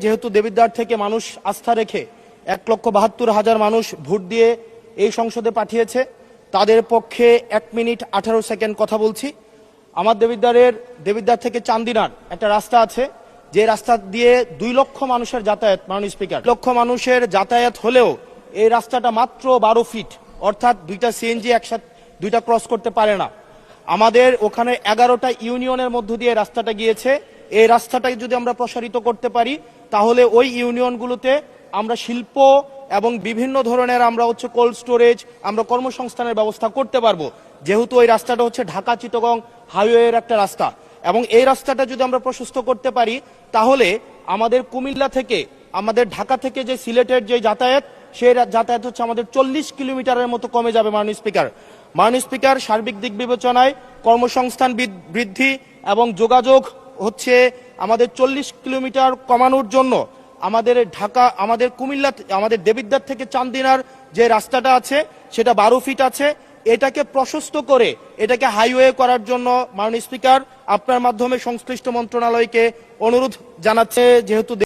যেহেতু দেবিদ্বার থেকে মানুষ আস্থা রেখে 1,72,000 মানুষ ভোট দিয়ে এই সংসদে পাঠিয়েছে, তাদের পক্ষে 1 মিনিট 18 সেকেন্ড কথা বলছি। আমার দেবিদ্বার থেকে চান্দিনার একটা রাস্তা আছে, যে রাস্তা দিয়ে 2 লক্ষ মানুষের যাতায়াত। মাননীয় স্পিকার, লক্ষ মানুষের যাতায়াত হলেও এই রাস্তাটা মাত্র 12 ফিট, অর্থাৎ 2টা সিএনজি একসাথে 2টা ক্রস করতে পারে না। আমাদের ওখানে 11টা ইউনিয়নের মধ্য দিয়ে রাস্তাটা গিয়েছে। এই রাস্তাটাকে যদি আমরা প্রসারিত করতে পারি, তাহলে ওই ইউনিয়নগুলোতে আমরা শিল্প এবং বিভিন্ন ধরনের আমরা কোল্ড স্টোরেজ, আমরা কর্মসংস্থানের ব্যবস্থা করতে পারবো, যেহেতু ওই রাস্তাটা ঢাকা চিটাগং হাইওয়ের একটা রাস্তা। এবং এই রাস্তাটা যদি আমরা প্রশস্ত করতে পারি, তাহলে আমাদের কুমিল্লা থেকে, আমাদের ঢাকা থেকে যে সিলেটের যে যাতায়াত, সেই যাতায়াত আমাদের 40 কিলোমিটারের মতো কমে যাবে। মাননীয় স্পিকার, সার্বিক দিক বিবেচনায় কর্মসংস্থান বৃদ্ধি এবং যোগাযোগ আমাদের 40 কিলোমিটার কমানোর জন্য আমাদের কুমিল্লা, আমাদের দেবিদ্বার থেকে চান্দিনার যে রাস্তাটা আছে সেটা 12 ফিট আছে। এটাকে প্রশস্ত করে এটাকে হাইওয়ে করার জন্য মাননীয় স্পিকার, আপনার মাধ্যমে সংশ্লিষ্ট মন্ত্রণালয়কে অনুরোধ জানাচ্ছে। যেহেতু